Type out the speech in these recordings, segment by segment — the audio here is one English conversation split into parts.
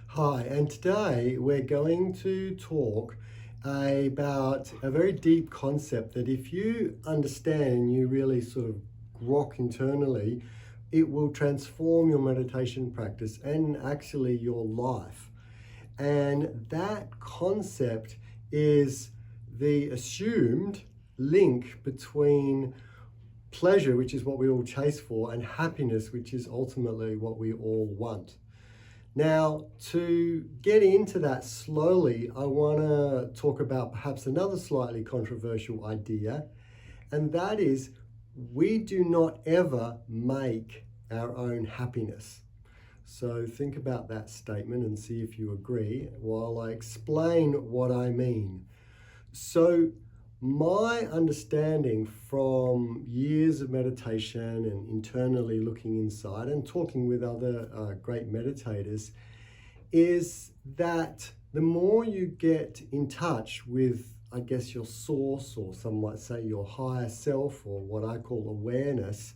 Hi, and today we're going to talk about a very deep concept that if you understand and you really sort of grok internally, it will transform your meditation practice and actually your life. And that concept is the assumed link between pleasure, which is what we all chase for, and happiness, which is ultimately what we all want. Now, to get into that slowly, I want to talk about perhaps another slightly controversial idea, and that is we do not ever make our own happiness. So think about that statement and see if you agree while I explain what I mean. So, my understanding from years of meditation and internally looking inside and talking with other great meditators is that the more you get in touch with, I guess, your source, or some might say your higher self, or what I call awareness,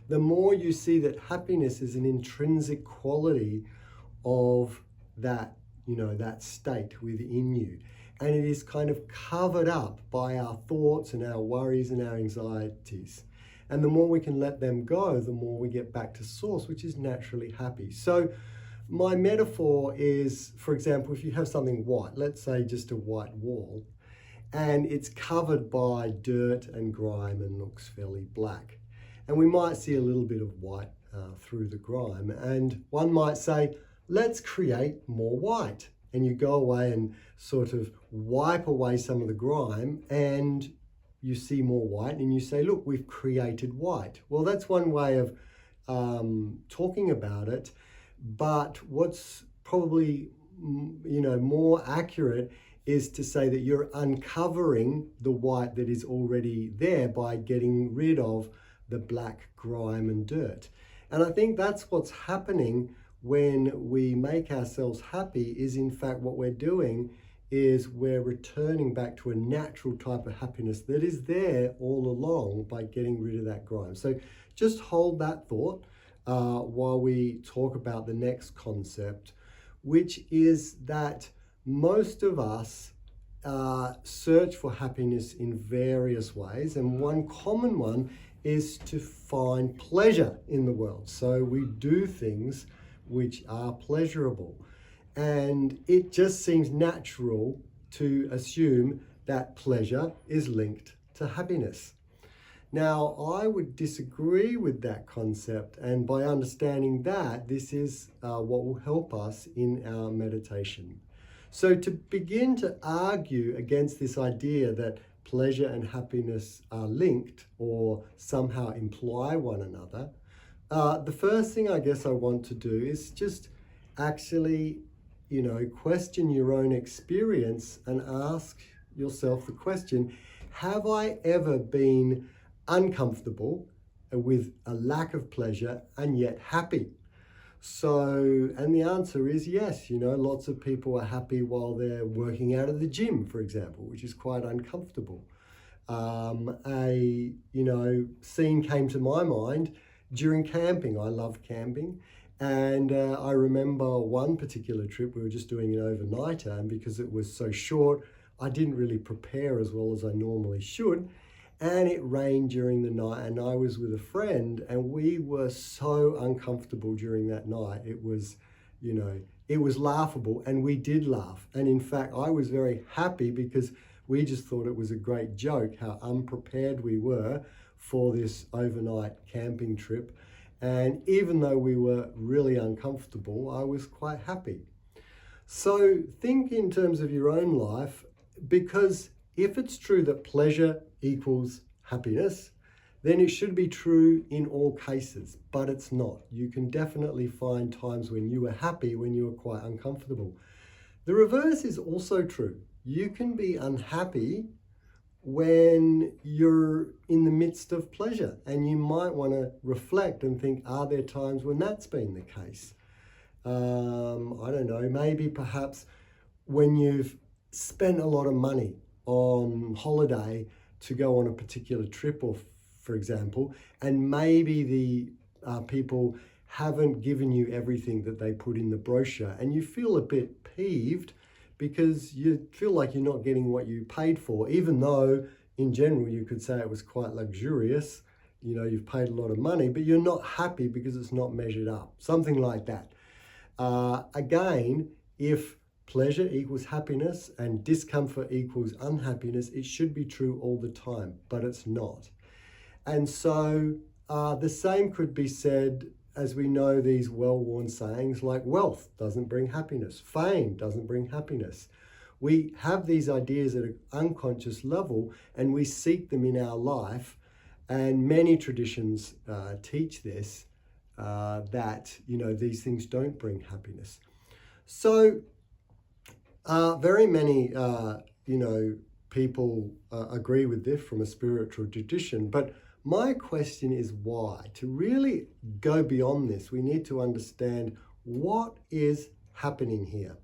the more you see that happiness is an intrinsic quality of that state within you. And it is kind of covered up by our thoughts and our worries and our anxieties. And the more we can let them go, the more we get back to source, which is naturally happy. So my metaphor is, for example, if you have something white, let's say just a white wall, and it's covered by dirt and grime and looks fairly black. And we might see a little bit of white through the grime. And one might say, let's create more white. And you go away and sort of wipe away some of the grime and you see more white and you say, look, we've created white. Well, that's one way of talking about it. But what's probably more accurate is to say that you're uncovering the white that is already there by getting rid of the black grime and dirt. And I think that's what's happening when we make ourselves happy. Is in fact what we're doing is we're returning back to a natural type of happiness that is there all along by getting rid of that grime. So just hold that thought while we talk about the next concept, which is that most of us search for happiness in various ways, and one common one is to find pleasure in the world. So we do things which are pleasurable, and it just seems natural to assume that pleasure is linked to happiness. Now, I would disagree with that concept, and by understanding that, this is what will help us in our meditation. So to begin to argue against this idea that pleasure and happiness are linked or somehow imply one another, the first thing I guess I want to do is just actually, question your own experience and ask yourself the question, have I ever been uncomfortable with a lack of pleasure and yet happy? So, and the answer is yes. Lots of people are happy while they're working out at the gym, for example, which is quite uncomfortable. Scene came to my mind during camping. I love camping. And I remember one particular trip, we were just doing an overnighter, and because it was so short, I didn't really prepare as well as I normally should. And it rained during the night, and I was with a friend, and we were so uncomfortable during that night. It was, it was laughable, and we did laugh. And in fact, I was very happy because we just thought it was a great joke how unprepared we were for this overnight camping trip. And even though we were really uncomfortable, I was quite happy. So think in terms of your own life, because if it's true that pleasure equals happiness, then it should be true in all cases, but it's not. You can definitely find times when you were happy, when you were quite uncomfortable. The reverse is also true. You can be unhappy when you're in the midst of pleasure, and you might want to reflect and think, are there times when that's been the case? I don't know, maybe perhaps when you've spent a lot of money on holiday to go on a particular trip, or for example, and maybe the people haven't given you everything that they put in the brochure, and you feel a bit peeved because you feel like you're not getting what you paid for, even though in general you could say it was quite luxurious. You've paid a lot of money, but you're not happy because it's not measured up, something like that. Again, if pleasure equals happiness and discomfort equals unhappiness, it should be true all the time, but it's not. And so the same could be said, as we know these well-worn sayings like wealth doesn't bring happiness, fame doesn't bring happiness. We have these ideas at an unconscious level and we seek them in our life, and many traditions teach this, that these things don't bring happiness. So very many people agree with this from a spiritual tradition, but my question is why? To really go beyond this, we need to understand what is happening here.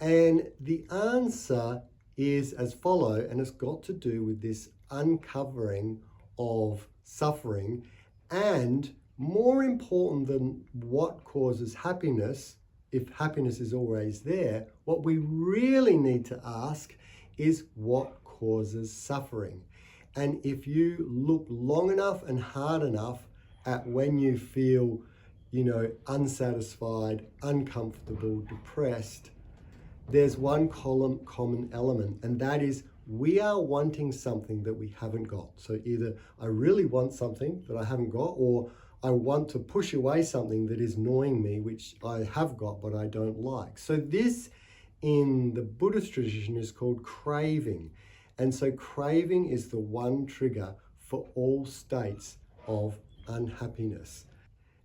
And the answer is as follows, and it's got to do with this uncovering of suffering, and more important than what causes happiness, if happiness is always there, what we really need to ask is what causes suffering. And if you look long enough and hard enough at when you feel, unsatisfied, uncomfortable, depressed, there's one common element, and that is we are wanting something that we haven't got. So either I really want something that I haven't got, or I want to push away something that is annoying me, which I have got but I don't like. So this, in the Buddhist tradition, is called craving. And so craving is the one trigger for all states of unhappiness.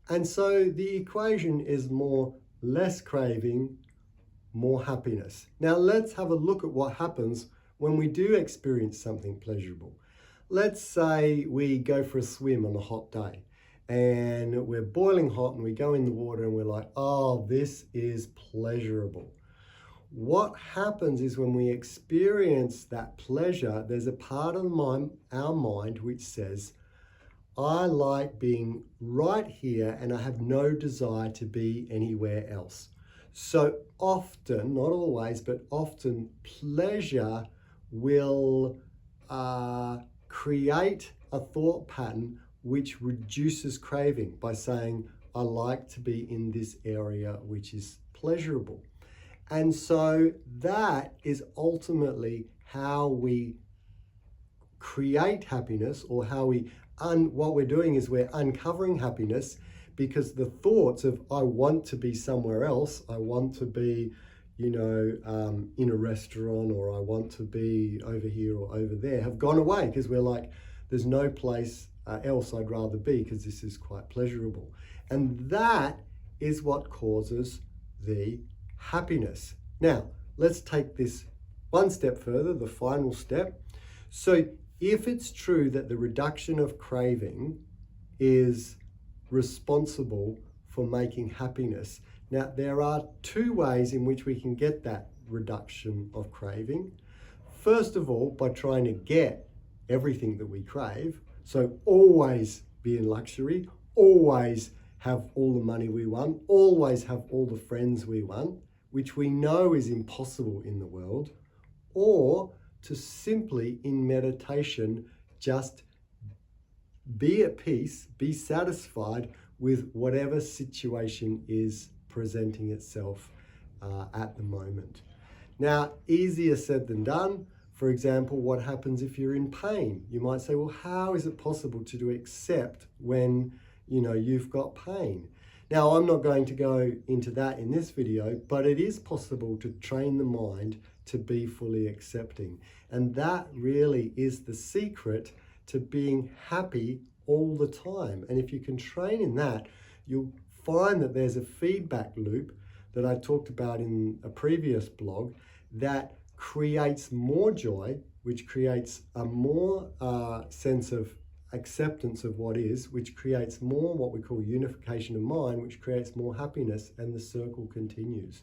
And so the equation is less craving, more happiness. Now let's have a look at what happens when we do experience something pleasurable. Let's say we go for a swim on a hot day and we're boiling hot and we go in the water and we're like, oh, this is pleasurable. What happens is when we experience that pleasure, there's a part of our mind which says, I like being right here and I have no desire to be anywhere else. So often, not always, but often, pleasure will create a thought pattern which reduces craving by saying, I like to be in this area which is pleasurable. And so that is ultimately how we create happiness, or how what we're doing is we're uncovering happiness, because the thoughts of I want to be somewhere else, I want to be, in a restaurant, or I want to be over here or over there, have gone away, because we're like, there's no place else I'd rather be, because this is quite pleasurable. And that is what causes the happiness. Now, let's take this one step further, the final step. So if it's true that the reduction of craving is responsible for making happiness, now there are two ways in which we can get that reduction of craving. First of all, by trying to get everything that we crave. So always be in luxury, always have all the money we want, always have all the friends we want, which we know is impossible in the world, or to simply, in meditation, just be at peace, be satisfied with whatever situation is presenting itself at the moment. Now, easier said than done. For example, what happens if you're in pain? You might say, well, how is it possible to accept when you've got pain? Now, I'm not going to go into that in this video, but it is possible to train the mind to be fully accepting. And that really is the secret to being happy all the time. And if you can train in that, you'll find that there's a feedback loop that I talked about in a previous blog that creates more joy, which creates a more sense of acceptance of what is, which creates more what we call unification of mind, which creates more happiness, and the circle continues.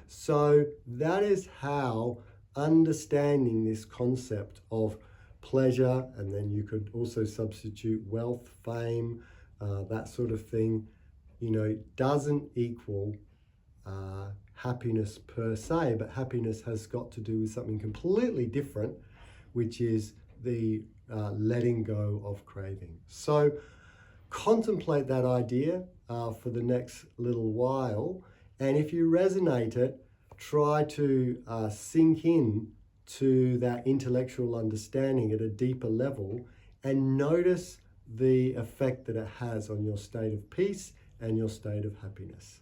So that is how understanding this concept of pleasure, and then you could also substitute wealth, fame, that sort of thing, doesn't equal happiness per se, but happiness has got to do with something completely different, which is the letting go of craving. So contemplate that idea for the next little while, and if you resonate it, try to sink in to that intellectual understanding at a deeper level and notice the effect that it has on your state of peace and your state of happiness.